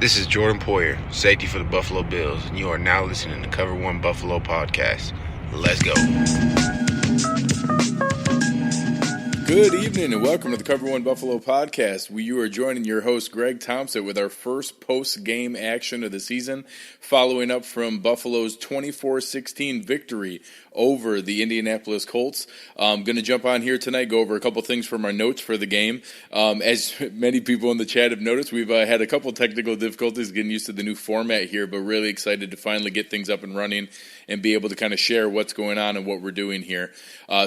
This is Jordan Poyer, safety for the Buffalo Bills, and you are now listening to Cover One Buffalo Podcast. Let's go. Good evening and welcome to the Cover One Buffalo Podcast. You are joining your host Greg Tompsett with our first post-game action of the season, following up from Buffalo's 24-16 victory over the Indianapolis Colts. I'm going to jump on here tonight, go over a couple things from our notes for the game. As many people in the chat have noticed, we've had a couple technical difficulties getting used to the new format here, but really excited to finally get things up and running and be able to kind of share what's going on and what we're doing here.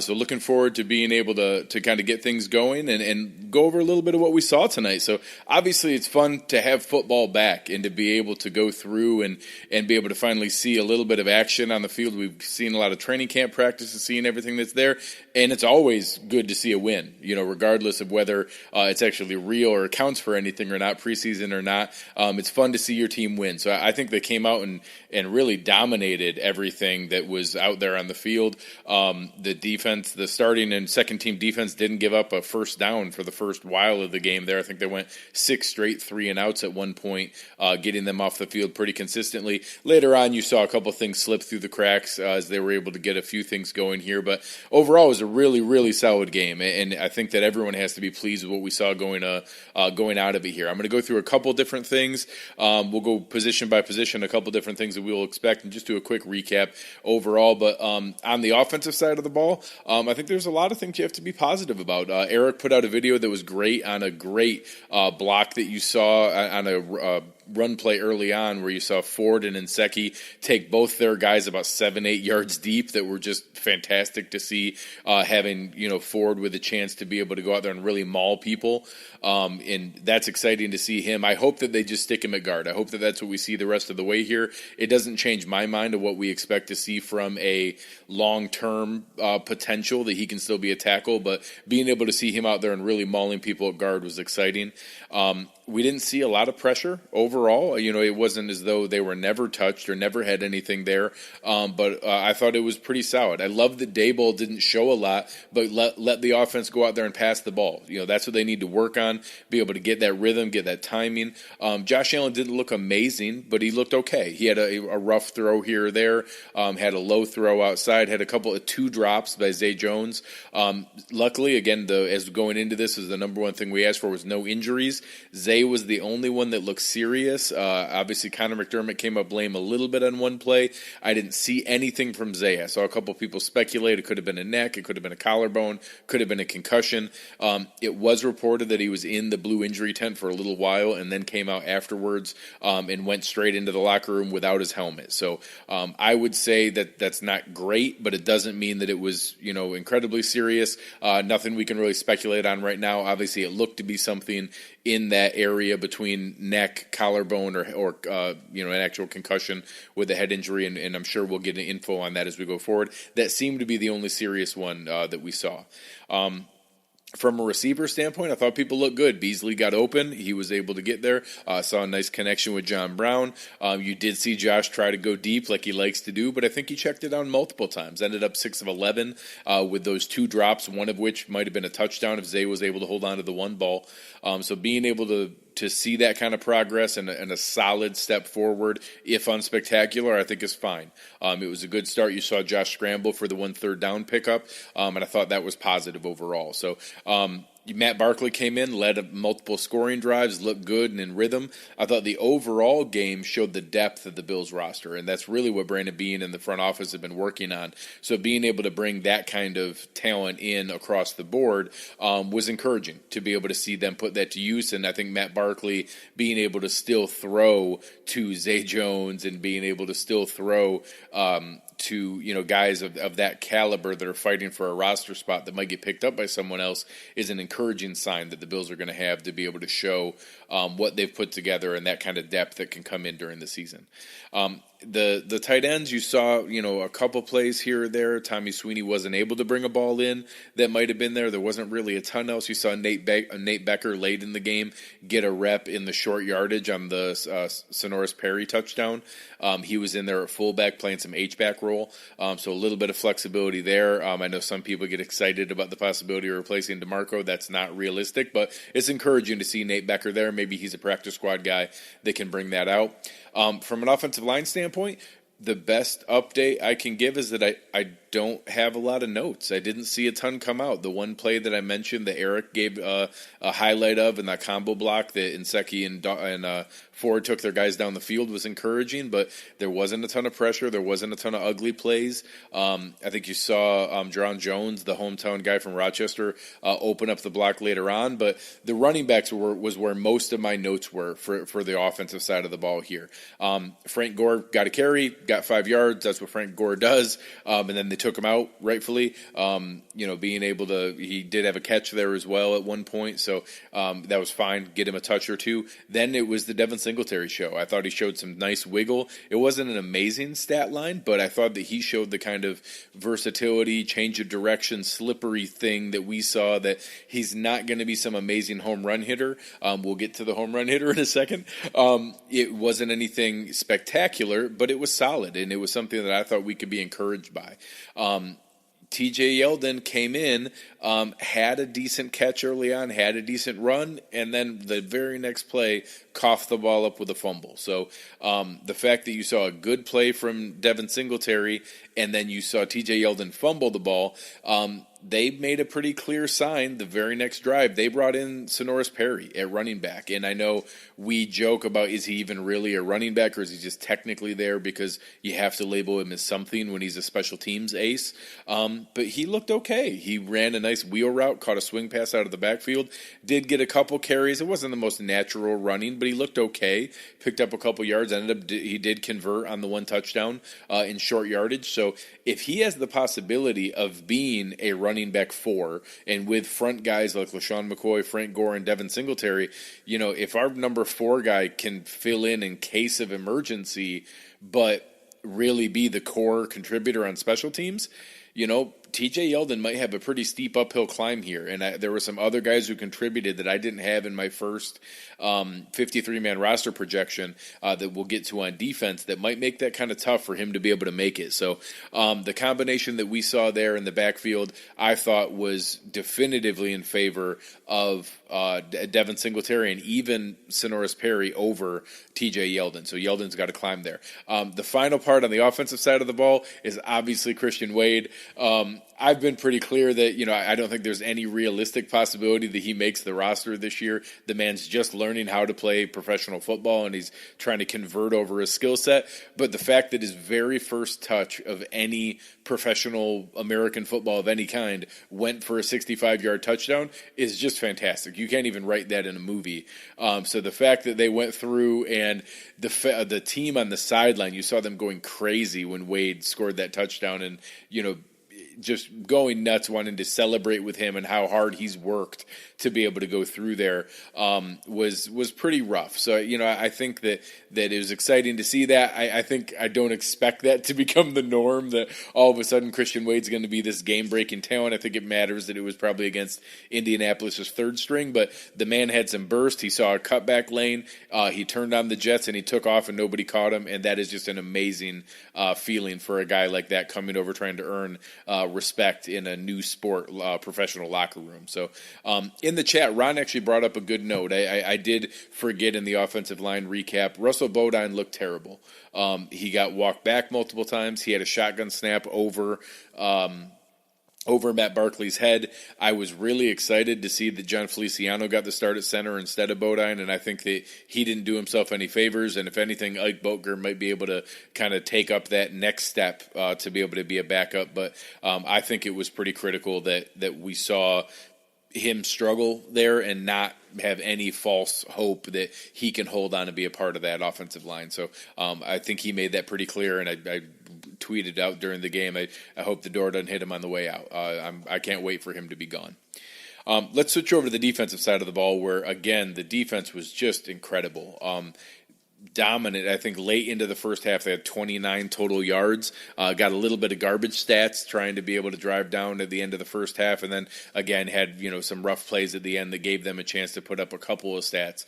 So looking forward to being able to kind of get things going and go over a little bit of what we saw tonight. So obviously it's fun to have football back and to be able to go through and be able to finally see a little bit of action on the field. We've seen a lot of training camp practices, seeing everything that's there, and it's always good to see a win, regardless of whether it's actually real or counts for anything or not, preseason or not. It's fun to see your team win. So I think they came out and really dominated everything that was out there on the field. The defense, the starting and second team defense didn't give up a first down for the first while of the game there. I think they went 6 straight 3-and-outs at one point, getting them off the field pretty consistently. Later on, you saw a couple things slip through the cracks as they were able to get a few things going here. But overall, it was a really, really solid game, and I think that everyone has to be pleased with what we saw going out of it here. I'm going to go through a couple different things. We'll go position by position, a couple different things that we will expect, and just do a quick recap overall. But on the offensive side of the ball, I think there's a lot of things you have to be positive about. Eric put out a video that was great on a great block that you saw on a run play early on where you saw Ford and Nsekhe take both their guys about 7-8 yards deep that were just fantastic to see, having Ford with a chance to be able to go out there and really maul people, and that's exciting to see him. I hope that they just stick him at guard. I hope that that's what we see the rest of the way here. It doesn't change my mind of what we expect to see from a long-term potential that he can still be a tackle, but being able to see him out there and really mauling people at guard was exciting. We didn't see a lot of pressure overall. It wasn't as though they were never touched or never had anything there, but I thought it was pretty solid. I love that Daboll didn't show a lot, but let the offense go out there and pass the ball. That's what they need to work on, be able to get that rhythm, get that timing. Josh Allen didn't look amazing, but he looked okay. He had a rough throw here or there, had a low throw outside, had a couple of 2 drops by Zay Jones. Luckily, again, as going into this, is the number one thing we asked for was no injuries. Zay was the only one that looked serious. Obviously, Connor McDermott came up blame a little bit on one play. I didn't see anything from Zay. I saw a couple people speculate it could have been a neck, it could have been a collarbone, could have been a concussion. It was reported that he was in the blue injury tent for a little while and then came out afterwards and went straight into the locker room without his helmet. So I would say that that's not great, but it doesn't mean that it was incredibly serious. Nothing we can really speculate on right now. Obviously, it looked to be something in that area between neck, collarbone, or an actual concussion with a head injury, and I'm sure we'll get an info on that as we go forward. That seemed to be the only serious one that we saw. From a receiver standpoint, I thought people looked good. Beasley got open. He was able to get there. Saw a nice connection with John Brown. You did see Josh try to go deep like he likes to do, but I think he checked it down multiple times. Ended up 6 of 11 with those 2 drops, one of which might have been a touchdown if Zay was able to hold on to the one ball. So being able to see that kind of progress and a solid step forward, if unspectacular, I think is fine. It was a good start. You saw Josh scramble for the 1 third down pickup, and I thought that was positive overall. So Matt Barkley came in, led multiple scoring drives, looked good and in rhythm. I thought the overall game showed the depth of the Bills roster, and that's really what Brandon Beane and the front office have been working on. So being able to bring that kind of talent in across the board was encouraging to be able to see them put that to use. And I think Matt Barkley being able to still throw to Zay Jones and being able to still throw to guys of that caliber that are fighting for a roster spot that might get picked up by someone else is an encouraging sign that the Bills are going to have to be able to show what they've put together and that kind of depth that can come in during the season. The tight ends, you saw, a couple plays here or there. Tommy Sweeney wasn't able to bring a ball in that might have been there. There wasn't really a ton else. You saw Nate Becker late in the game get a rep in the short yardage on the Sonoris Perry touchdown. He was in there at fullback playing some H-back role, so a little bit of flexibility there. I know some people get excited about the possibility of replacing DeMarco. That's not realistic, but it's encouraging to see Nate Becker there. Maybe he's a practice squad guy that can bring that out. From an offensive line standpoint, the best update I can give is that I don't have a lot of notes. I didn't see a ton come out. The one play that I mentioned that Eric gave a highlight of in that combo block that Inseki and Ford took their guys down the field was encouraging, but there wasn't a ton of pressure. There wasn't a ton of ugly plays. I think you saw Jaron Jones, the hometown guy from Rochester, open up the block later on, but the running backs was where most of my notes were for the offensive side of the ball here. Frank Gore got a carry, got 5 yards. That's what Frank Gore does, and then they took him out rightfully. Being able to, he did have a catch there as well at one point, so that was fine. Get him a touch or two. Then it was the Devin Singletary show. I thought he showed some nice wiggle. It wasn't an amazing stat line, but I thought that he showed the kind of versatility, change of direction, slippery thing that we saw, that he's not going to be some amazing home run hitter. We'll get to the home run hitter in a second. It wasn't anything spectacular, but it was solid, and it was something that I thought we could be encouraged by. TJ Yeldon came in, had a decent catch early on, had a decent run, and then the very next play coughed the ball up with a fumble. So the fact that you saw a good play from Devin Singletary and then you saw TJ Yeldon fumble the ball, they made a pretty clear sign the very next drive. They brought in Sonoris Perry at running back. And I know we joke about, is he even really a running back, or is he just technically there because you have to label him as something when he's a special teams ace? But he looked okay. He ran a nice wheel route, caught a swing pass out of the backfield, did get a couple carries. It wasn't the most natural running, but he looked okay. Picked up a couple yards. He did convert on the one touchdown in short yardage. So if he has the possibility of being a running back 4, and with front guys like LaShawn McCoy, Frank Gore, and Devin Singletary, if our number 4 guy can fill in case of emergency, but really be the core contributor on special teams, TJ Yeldon might have a pretty steep uphill climb here. And there were some other guys who contributed that I didn't have in my first 53-man roster projection that we'll get to on defense that might make that kind of tough for him to be able to make it. So the combination that we saw there in the backfield, I thought was definitively in favor of Devin Singletary and even Sonoris Perry over TJ Yeldon. So Yeldon's got to climb there. The final part on the offensive side of the ball is obviously Christian Wade. I've been pretty clear that, I don't think there's any realistic possibility that he makes the roster this year. The man's just learning how to play professional football, and he's trying to convert over his skill set. But the fact that his very first touch of any professional American football of any kind went for a 65-yard touchdown is just fantastic. You can't even write that in a movie. So the fact that they went through and the team on the sideline, you saw them going crazy when Wade scored that touchdown, and, just going nuts, wanting to celebrate with him and how hard he's worked to be able to go through there was pretty rough. So, I think that it was exciting to see that. I think I don't expect that to become the norm, that all of a sudden Christian Wade's going to be this game-breaking talent. I think it matters that it was probably against Indianapolis' third string, but the man had some burst. He saw a cutback lane. He turned on the jets and he took off and nobody caught him, and that is just an amazing feeling for a guy like that coming over trying to earn respect in a new sport professional locker room. So in the chat, Ron actually brought up a good note. I did forget in the offensive line recap, Russell Bodine looked terrible. He got walked back multiple times. He had a shotgun snap over Matt Barkley's head. I was really excited to see that John Feliciano got the start at center instead of Bodine, and I think that he didn't do himself any favors, and if anything, Ike Boettger might be able to kind of take up that next step to be able to be a backup, but I think it was pretty critical that we saw him struggle there and not have any false hope that he can hold on and be a part of that offensive line. So I think he made that pretty clear, and I tweeted out during the game, I hope the door doesn't hit him on the way out. I can't wait for him to be gone. Let's switch over to the defensive side of the ball, where, again, the defense was just incredible. dominant. I think late into the first half, they had 29 total yards. Got a little bit of garbage stats trying to be able to drive down at the end of the first half, and then again had some rough plays at the end that gave them a chance to put up a couple of stats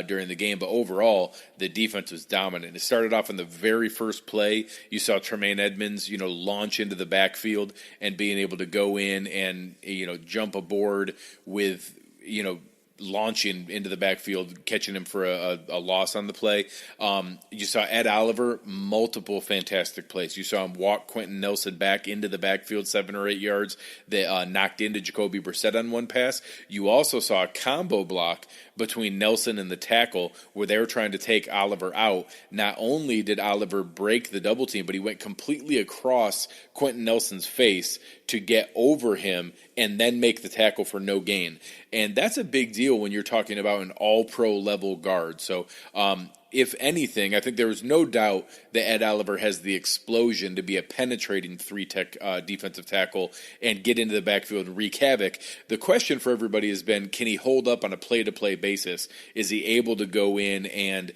during the game. But overall, the defense was dominant. It started off in the very first play. You saw Tremaine Edmonds, launch into the backfield and being able to go in and jump aboard with launching into the backfield, catching him for a loss on the play. You saw Ed Oliver, multiple fantastic plays. You saw him walk Quentin Nelson back into the backfield 7 or 8 yards that knocked into Jacoby Brissett on one pass. You also saw a combo block between Nelson and the tackle where they were trying to take Oliver out. Not only did Oliver break the double team, but he went completely across Quentin Nelson's face to get over him and then make the tackle for no gain. And that's a big deal when you're talking about an all-pro level guard. So if anything, I think there was no doubt that Ed Oliver has the explosion to be a penetrating three-tech defensive tackle and get into the backfield and wreak havoc. The question for everybody has been, can he hold up on a play-to-play basis? Is he able to go in and,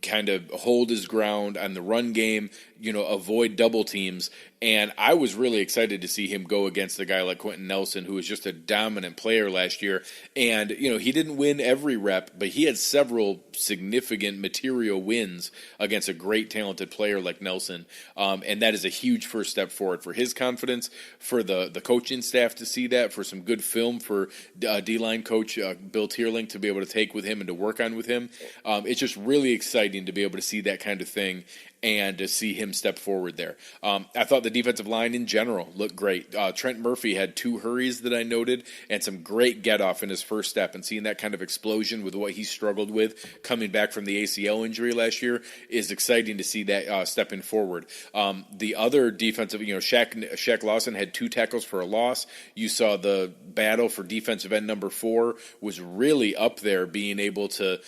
kind of hold his ground on the run game, avoid double teams? And I was really excited to see him go against a guy like Quentin Nelson, who was just a dominant player last year. And, he didn't win every rep, but he had several significant material wins against a great talented player like Nelson. And that is a huge first step forward for his confidence, for the coaching staff to see that, for some good film for D-line coach Bill Tierling to be able to take with him and to work on with him. It's just really exciting to be able to see that kind of thing and to see him step forward there. I thought the defensive line in general looked great. Trent Murphy had 2 hurries that I noted and some great get-off in his first step, and seeing that kind of explosion with what he struggled with coming back from the ACL injury last year is exciting to see that stepping forward. The other defensive, Shaq Lawson had 2 tackles for a loss. You saw the battle for defensive end number 4 was really up there, being able to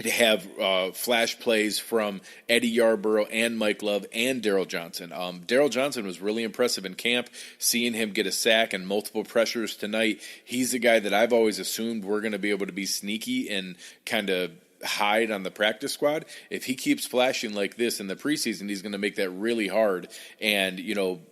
have flash plays from Eddie Yarborough and Mike Love and Darryl Johnson. Darryl Johnson was really impressive in camp, seeing him get a sack and multiple pressures tonight. He's a guy that I've always assumed we're going to be able to be sneaky and kind of hide on the practice squad. If he keeps flashing like this in the preseason, he's going to make that really hard. And,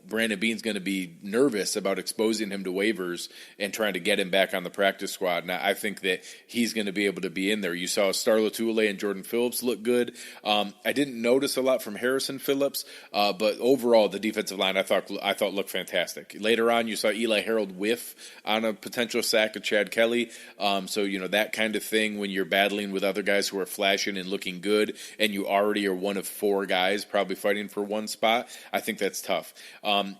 Brandon Beane's going to be nervous about exposing him to waivers and trying to get him back on the practice squad. And I think that he's going to be able to be in there. You saw Star Lotulelei and Jordan Phillips look good. I didn't notice a lot from Harrison Phillips, but overall the defensive line I thought looked fantastic. Later on, you saw Eli Harold whiff on a potential sack of Chad Kelly. So that kind of thing when you're battling with other guys who are flashing and looking good, and you already are one of 4 guys probably fighting for one spot, I think that's tough.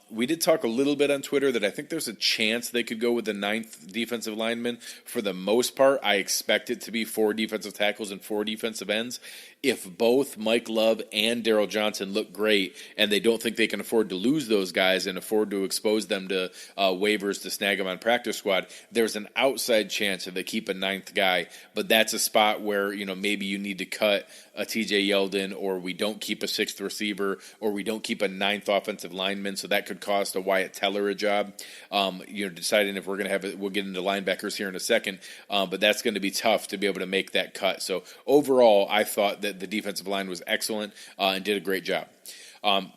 We did talk a little bit on Twitter that I think there's a chance they could go with the 9th defensive lineman. For the most part, I expect it to be 4 defensive tackles and 4 defensive ends. If both Mike Love and Darryl Johnson look great and they don't think they can afford to lose those guys and afford to expose them to waivers to snag them on practice squad, there's an outside chance that they keep a 9th guy. But that's a spot where, maybe you need to cut a TJ Yeldon, or we don't keep a 6th receiver, or we don't keep a 9th offensive lineman. So that could cost a Wyatt Teller a job. Deciding if we're going to have it, we'll get into linebackers here in a second. But that's going to be tough to be able to make that cut. So overall, I thought that the defensive line was excellent and did a great job.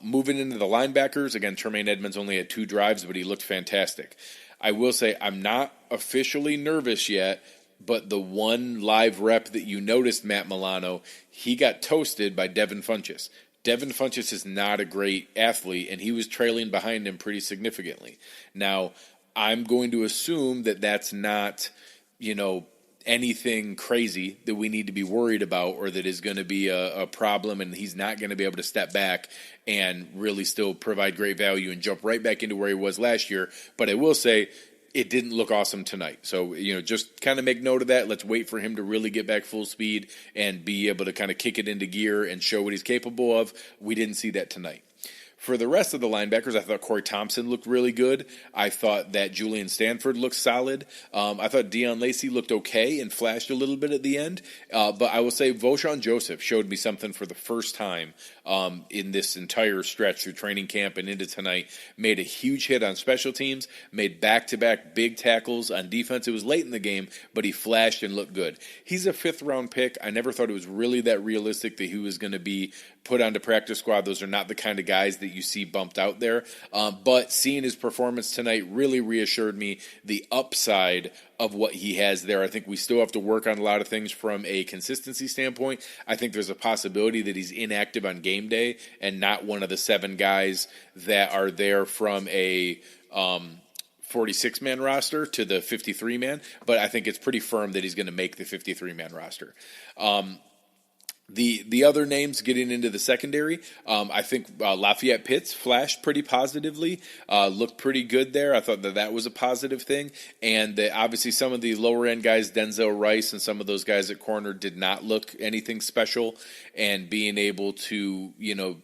Moving into the linebackers, again, Tremaine Edmonds only had 2 drives, but he looked fantastic. I will say I'm not officially nervous yet, but the one live rep that you noticed, Matt Milano, he got toasted by Devin Funchess. Devin Funchess is not a great athlete, and he was trailing behind him pretty significantly. Now, I'm going to assume that that's not, anything crazy that we need to be worried about or that is going to be a problem, and he's not going to be able to step back and really still provide great value and jump right back into where he was last year. But I will say it didn't look awesome tonight. So, just kind of make note of that. Let's wait for him to really get back full speed and be able to kind of kick it into gear and show what he's capable of. We didn't see that tonight. For the rest of the linebackers, I thought Corey Thompson looked really good. I thought that Julian Stanford looked solid. I thought Deion Lacey looked okay and flashed a little bit at the end. But I will say Voshon Joseph showed me something for the first time in this entire stretch through training camp and into tonight. Made a huge hit on special teams, made back-to-back big tackles on defense. It was late in the game, but he flashed and looked good. He's a fifth-round pick. I never thought it was really that realistic that he was going to be put onto practice squad. Those are not the kind of guys that you see bumped out there. But seeing his performance tonight really reassured me the upside of what he has there. I think we still have to work on a lot of things from a consistency standpoint. I think there's a possibility that he's inactive on game day and not one of the 7 guys that are there from a 46-man roster to the 53-man. But I think it's pretty firm that he's going to make the 53-man roster. The other names getting into the secondary, I think Lafayette Pitts flashed pretty positively, looked pretty good there. I thought that was a positive thing. And obviously some of the lower-end guys, Denzel Rice and some of those guys at corner did not look anything special. And being able to,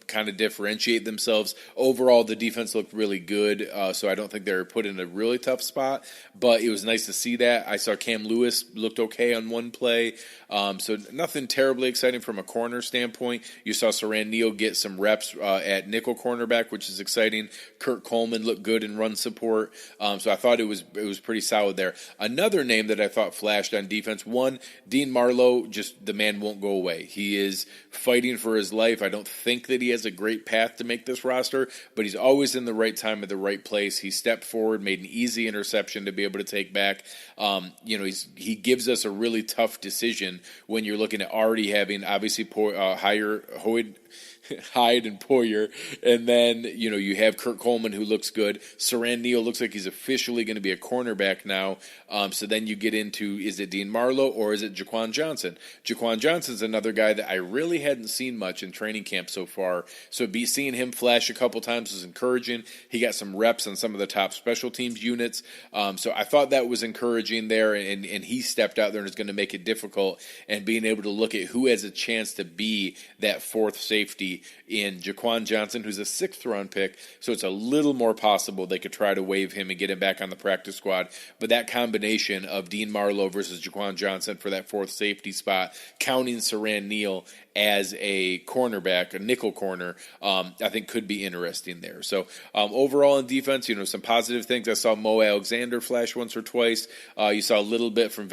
kind of differentiate themselves. Overall, the defense looked really good, so I don't think they were put in a really tough spot. But it was nice to see that. I saw Cam Lewis looked okay on one play. So nothing terribly exciting from a corner standpoint. You saw Saran Neal get some reps at nickel cornerback, which is exciting. Kurt Coleman looked good in run support. So I thought it was pretty solid there. Another name that I thought flashed on defense, one, Dean Marlowe, just the man won't go away. He is fighting for his life. I don't think that he has a great path to make this roster, but he's always in the right time at the right place. He stepped forward, made an easy interception to be able to take back. He gives us a really tough decision when you're looking at already having obviously Hyde and Poyer, and then you have Kurt Coleman who looks good. Saran Neal looks like he's officially going to be a cornerback now. So then you get into, is it Dean Marlowe or is it Jaquan Johnson? Jaquan Johnson's another guy that I really hadn't seen much in training camp so far. So seeing him flash a couple times was encouraging. He got some reps on some of the top special teams units. So I thought that was encouraging there, and he stepped out there and is going to make it difficult. And being able to look at who has a chance to be that fourth safety in Jaquan Johnson, who's a 6th-round pick, so it's a little more possible they could try to waive him and get him back on the practice squad. But that combination of Dean Marlowe versus Jaquan Johnson for that 4th safety spot, counting Saran Neal as a cornerback, a nickel corner, I think could be interesting there. So overall in defense, some positive things. I saw Mo Alexander flash once or twice. You saw a little bit from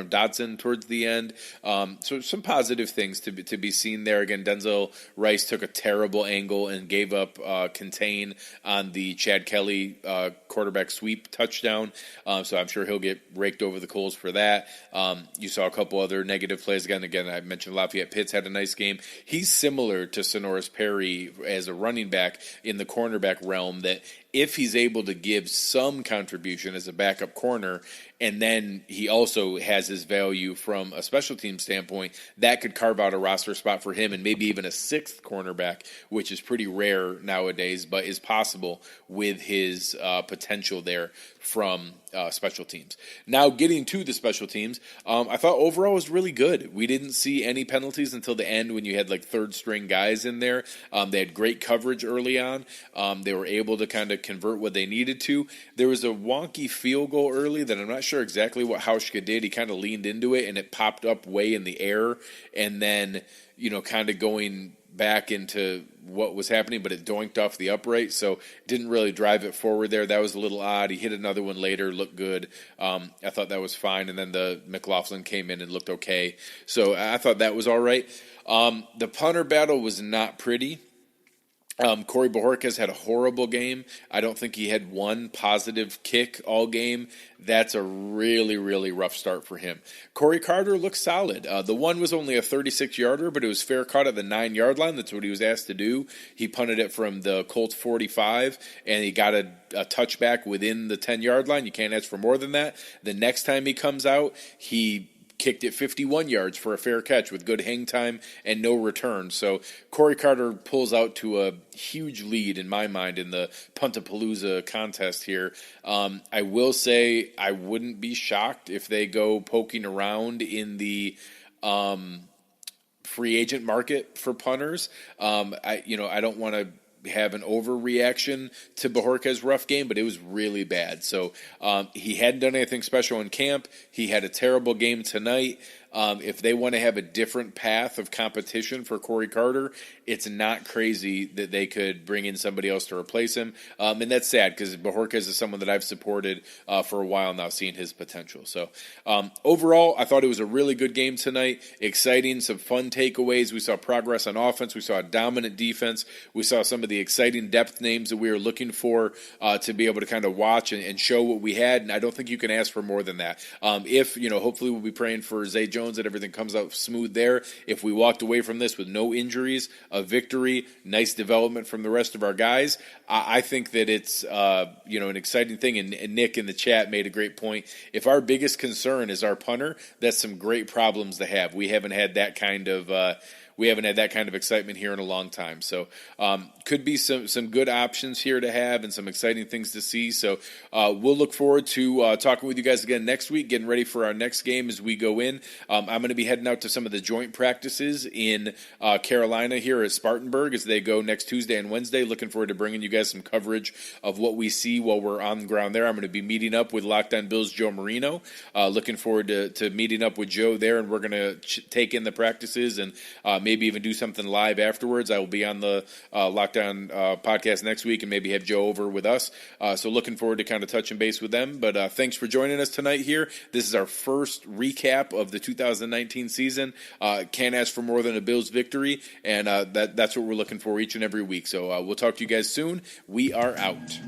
Dodson towards the end. So some positive things to be seen there. Again, Denzel Rice took a terrible angle and gave up contain on the Chad Kelly quarterback sweep touchdown. So I'm sure he'll get raked over the coals for that. You saw a couple other negative plays. Again, I mentioned Lafayette Pitts had a nice game. He's similar to Sonoris Perry as a running back in the cornerback realm, that if he's able to give some contribution as a backup corner, and then he also has his value from a special team standpoint, that could carve out a roster spot for him and maybe even a 6th cornerback, which is pretty rare nowadays, but is possible with his potential there from special teams. Now getting to the special teams, I thought overall was really good. We didn't see any penalties until the end when you had like 3rd-string guys in there. They had great coverage early on. They were able to kind of convert what they needed to. There was a wonky field goal early that I'm not sure exactly what Hauschka did. He kind of leaned into it and it popped up way in the air, and then kind of going back into what was happening, but it doinked off the upright, so didn't really drive it forward there. That was a little odd. He hit another one later, looked good. I thought that was fine, and then the McLaughlin came in and looked okay. So I thought that was all right. The punter battle was not pretty. Corey Bojorquez had a horrible game. I don't think he had one positive kick all game. That's a really, really rough start for him. Corey Carter looked solid. The one was only a 36-yarder, but it was fair caught at the 9-yard line. That's what he was asked to do. He punted it from the Colts 45, and he got a touchback within the 10-yard line. You can't ask for more than that. The next time he comes out, he kicked it 51 yards for a fair catch with good hang time and no return. So Corey Carter pulls out to a huge lead in my mind in the Puntapalooza contest here. I will say I wouldn't be shocked if they go poking around in the free agent market for punters. I don't want to have an overreaction to Bajorquez's rough game, but it was really bad. So he hadn't done anything special in camp. He had a terrible game tonight. If they want to have a different path of competition for Corey Carter, it's not crazy that they could bring in somebody else to replace him. And that's sad because Bajorquez is someone that I've supported for a while now, seeing his potential. So overall, I thought it was a really good game tonight. Exciting, some fun takeaways. We saw progress on offense. We saw a dominant defense. We saw some of the exciting depth names that we were looking for to be able to kind of watch and show what we had. And I don't think you can ask for more than that. Hopefully we'll be praying for Zay Jones that everything comes out smooth there. If we walked away from this with no injuries, a victory, nice development from the rest of our guys, I think that it's an exciting thing. And Nick in the chat made a great point. If our biggest concern is our punter, that's some great problems to have. We haven't had that kind of excitement here in a long time. So could be some good options here to have and some exciting things to see. So we'll look forward to talking with you guys again next week, getting ready for our next game as we go in. I'm going to be heading out to some of the joint practices in Carolina here at Spartanburg as they go next Tuesday and Wednesday. Looking forward to bringing you guys some coverage of what we see while we're on the ground there. I'm going to be meeting up with Locked On Bills Joe Marino. Looking forward to meeting up with Joe there, and we're going to take in the practices and maybe even do something live afterwards. I will be on the Lockdown podcast next week and maybe have Joe over with us. So looking forward to kind of touching base with them. But thanks for joining us tonight here. This is our first recap of the 2019 season. Can't ask for more than a Bills victory, and that's what we're looking for each and every week. So we'll talk to you guys soon. We are out.